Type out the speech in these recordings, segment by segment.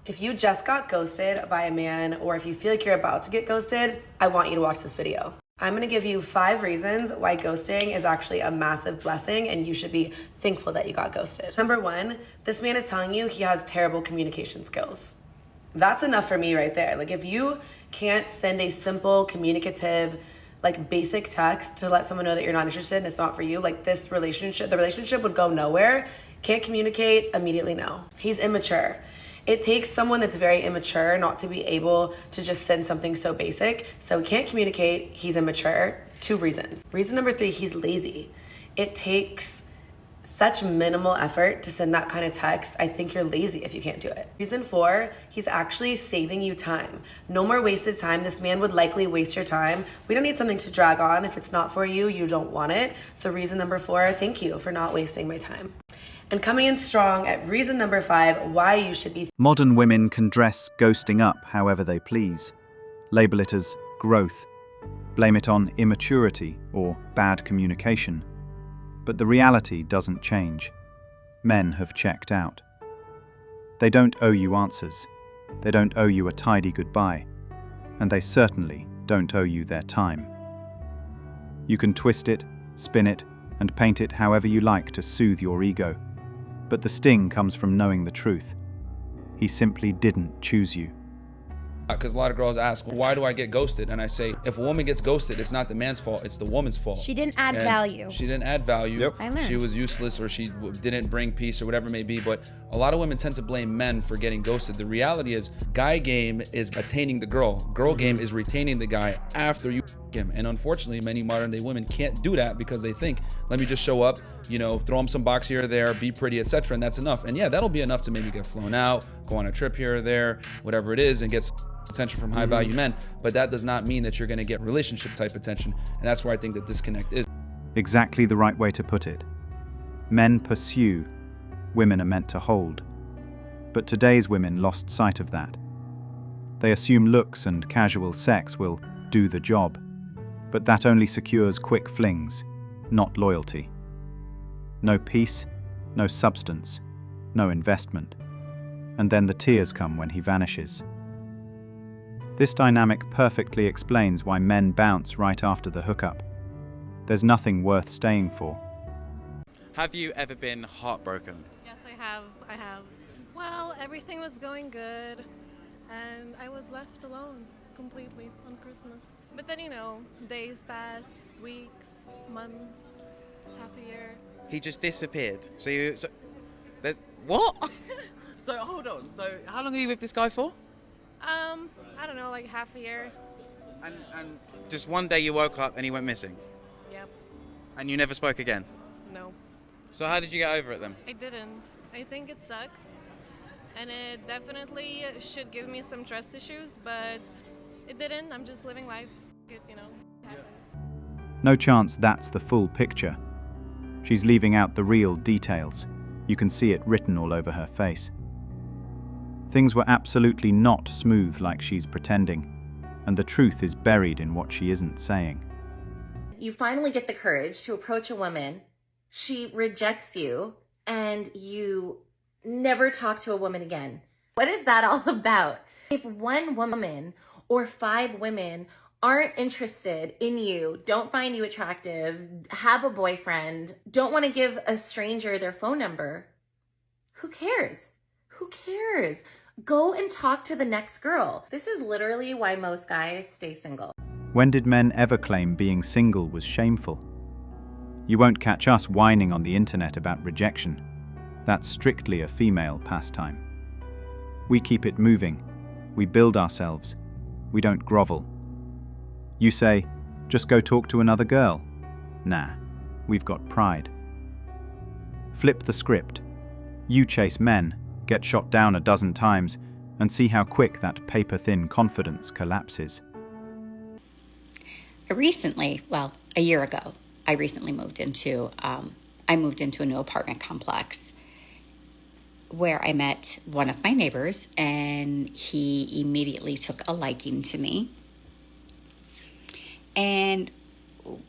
If you just got ghosted by a man, or if you feel like you're about to get ghosted, I want you to watch this video. I'm gonna give you 5 reasons why ghosting is actually a massive blessing and you should be thankful that you got ghosted. Number 1, this man is telling you he has terrible communication skills. That's enough for me right there. Like, if you can't send a simple, communicative, like basic text to let someone know that you're not interested and it's not for you, like the relationship would go nowhere. Can't communicate, immediately no. He's immature. It takes someone that's very immature not to be able to just send something so basic. So he can't communicate, he's immature. 2 reasons. Reason number 3, he's lazy. It takes such minimal effort to send that kind of text. I think you're lazy if you can't do it. Reason 4, he's actually saving you time. No more wasted time. This man would likely waste your time. We don't need something to drag on. If it's not for you, you don't want it. So reason number 4, thank you for not wasting my time. And coming in strong at reason number 5, why you should be. Modern women can dress ghosting up however they please. Label it as growth. Blame it on immaturity or bad communication. But the reality doesn't change. Men have checked out. They don't owe you answers. They don't owe you a tidy goodbye. And they certainly don't owe you their time. You can twist it, spin it, and paint it however you like to soothe your ego. But the sting comes from knowing the truth. He simply didn't choose you. Because a lot of girls ask, why do I get ghosted? And I say, if a woman gets ghosted, it's not the man's fault, it's the woman's fault. She didn't add value. She didn't add value. Yep. I learned. She was useless, or she didn't bring peace, or whatever it may be. But a lot of women tend to blame men for getting ghosted. The reality is, guy game is attaining the girl. Girl game is retaining the guy after you him. And unfortunately, many modern day women can't do that because they think, let me just show up, you know, throw him some box here or there, be pretty, etc. And that's enough. And yeah, that'll be enough to maybe get flown out, go on a trip here or there, whatever it is, and get attention from high value men. But that does not mean that you're going to get relationship type attention. And that's where I think that disconnect is. Exactly the right way to put it. Men pursue, women are meant to hold. But today's women lost sight of that. They assume looks and casual sex will do the job. But that only secures quick flings, not loyalty. No peace, no substance, no investment. And then the tears come when he vanishes. This dynamic perfectly explains why men bounce right after the hookup. There's nothing worth staying for. Have you ever been heartbroken? Yes, I have. Well, everything was going good, and I was left alone completely on Christmas. But then, you know, days passed, weeks, months, half a year. He just disappeared. There's what? So hold on. So how long are you with this guy for? I don't know, like half a year. And just one day you woke up and he went missing. Yep. And you never spoke again. No, So how did you get over it then? I didn't. I think it sucks, and it definitely should give me some trust issues, but it didn't. I'm just living life. It, you know, happens. No chance that's the full picture. She's leaving out the real details. You can see it written all over her face. Things were absolutely not smooth like she's pretending, and the truth is buried in what she isn't saying. You finally get the courage to approach a woman, she rejects you, and you never talk to a woman again. What is that all about? If one woman or 5 women aren't interested in you, don't find you attractive, have a boyfriend, don't want to give a stranger their phone number, who cares? Who cares? Go and talk to the next girl. This is literally why most guys stay single. When did men ever claim being single was shameful? You won't catch us whining on the internet about rejection. That's strictly a female pastime. We keep it moving. We build ourselves. We don't grovel. You say, just go talk to another girl. Nah, we've got pride. Flip the script. You chase men, get shot down a dozen times, and see how quick that paper-thin confidence collapses. A year ago, I recently moved into a new apartment complex where I met one of my neighbors, and he immediately took a liking to me. And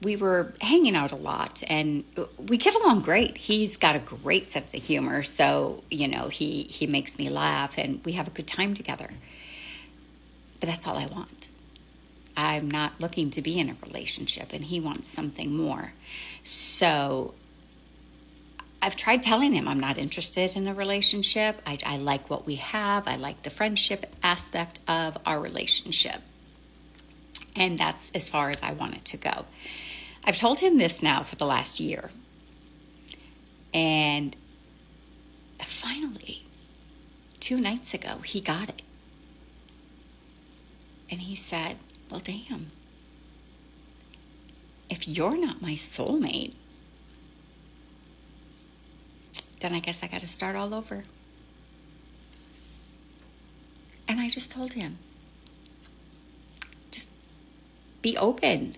we were hanging out a lot and we get along great. He's got a great sense of humor. So, he makes me laugh and we have a good time together. But that's all I want. I'm not looking to be in a relationship and he wants something more. So I've tried telling him I'm not interested in a relationship. I like what we have. I like the friendship aspect of our relationship. And that's as far as I want it to go. I've told him this now for the last year. And finally, 2 nights ago, he got it. And he said, well, damn. If you're not my soulmate, then I guess I got to start all over. And I just told him, just be open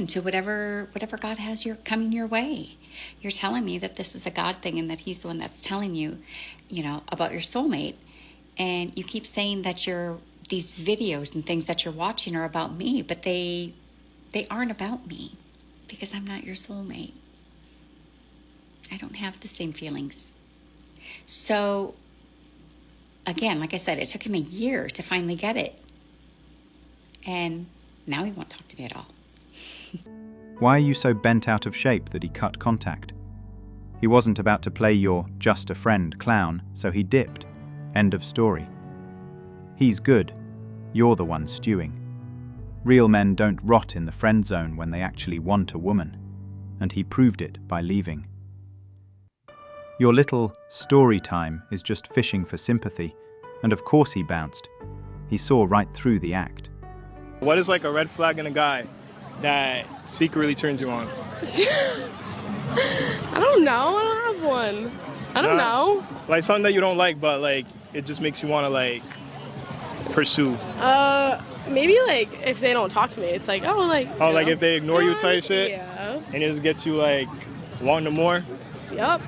to whatever God has coming your way. You're telling me that this is a God thing and that he's the one that's telling you, about your soulmate. And you keep saying that these videos and things that you're watching are about me, but they aren't about me because I'm not your soulmate. I don't have the same feelings. So, again, like I said, it took him a year to finally get it. And now he won't talk to me at all. Why are you so bent out of shape that he cut contact? He wasn't about to play your just a friend clown, so he dipped. End of story. He's good. You're the one stewing. Real men don't rot in the friend zone when they actually want a woman. And he proved it by leaving. Your little story time is just fishing for sympathy, and of course he bounced. He saw right through the act. What is like a red flag in a guy that secretly turns you on? I don't know. I don't have one. I don't know. Like something that you don't like, but like it just makes you want to like pursue. Maybe like if they don't talk to me, it's like like if they ignore you type shit. Yeah. And it just gets you like wanting more. Yep.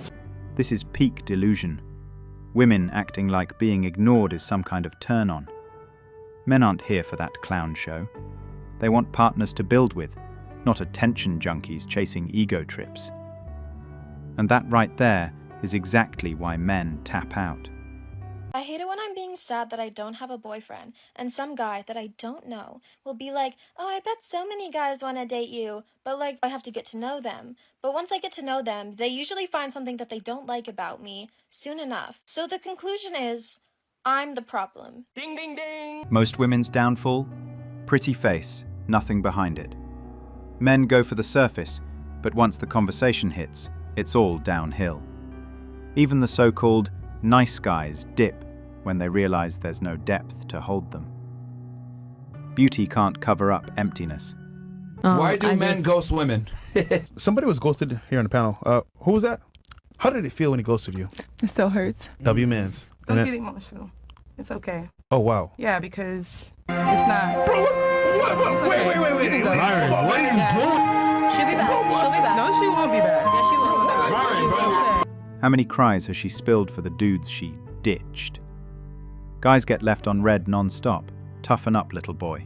This is peak delusion. Women acting like being ignored is some kind of turn-on. Men aren't here for that clown show. They want partners to build with, not attention junkies chasing ego trips. And that right there is exactly why men tap out. I hate it when I'm being sad that I don't have a boyfriend, and some guy that I don't know will be like, oh, I bet so many guys want to date you, but like, I have to get to know them. But once I get to know them, they usually find something that they don't like about me soon enough. So the conclusion is, I'm the problem. Ding, ding, ding. Most women's downfall? Pretty face, nothing behind it. Men go for the surface, but once the conversation hits, it's all downhill. Even the so-called nice guys dip when they realize there's no depth to hold them. Beauty can't cover up emptiness. Why do men ghost women? Somebody was ghosted here on the panel. Who was that? How did it feel when he ghosted you? It still hurts. W Mans. Don't get emotional. It's okay. Oh, wow. Yeah, because it's not. Bro, It's okay. wait. Myron, what are you doing? She'll be back. She'll be back. No, she won't be back. Yeah, she will. How many cries has she spilled for the dudes she ditched? Guys get left on red non-stop. Toughen up, little boy.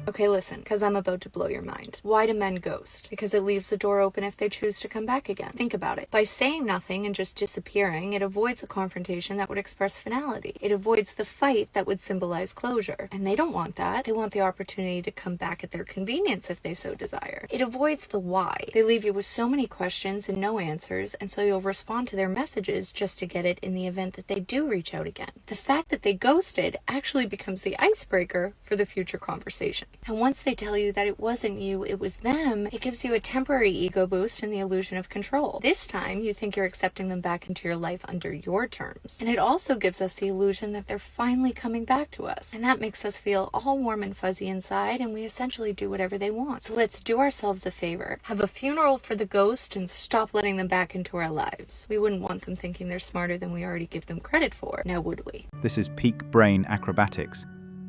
Okay, listen, because I'm about to blow your mind. Why do men ghost? Because it leaves the door open if they choose to come back again. Think about it. By saying nothing and just disappearing, it avoids a confrontation that would express finality. It avoids the fight that would symbolize closure. And they don't want that. They want the opportunity to come back at their convenience if they so desire. It avoids the why. They leave you with so many questions and no answers, and so you'll respond to their messages just to get it in the event that they do reach out again. The fact that they ghosted actually becomes the icebreaker for the future conversation. And once they tell you that it wasn't you, it was them, it gives you a temporary ego boost and the illusion of control. This time, you think you're accepting them back into your life under your terms. And it also gives us the illusion that they're finally coming back to us. And that makes us feel all warm and fuzzy inside, and we essentially do whatever they want. So let's do ourselves a favor. Have a funeral for the ghost and stop letting them back into our lives. We wouldn't want them thinking they're smarter than we already give them credit for, now would we? This is peak brain acrobatics.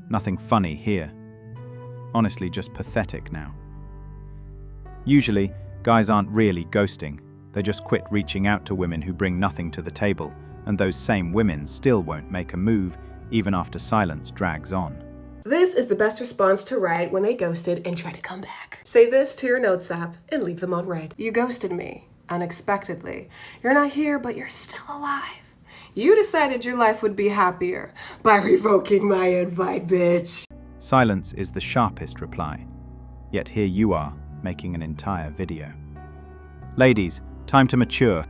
Nothing funny here. Honestly, just pathetic now. Usually, guys aren't really ghosting. They just quit reaching out to women who bring nothing to the table, and those same women still won't make a move even after silence drags on. This is the best response to write when they ghosted and try to come back. Say this to your notes app and leave them on red. You ghosted me unexpectedly. You're not here, but you're still alive. You decided your life would be happier by revoking my invite, bitch. Silence is the sharpest reply. Yet here you are, making an entire video. Ladies, time to mature.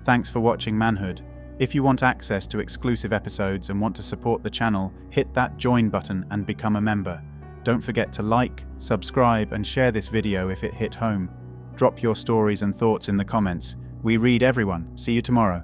Thanks for watching Manhood. If you want access to exclusive episodes and want to support the channel, hit that join button and become a member. Don't forget to like, subscribe, and share this video if it hit home. Drop your stories and thoughts in the comments. We read everyone. See you tomorrow.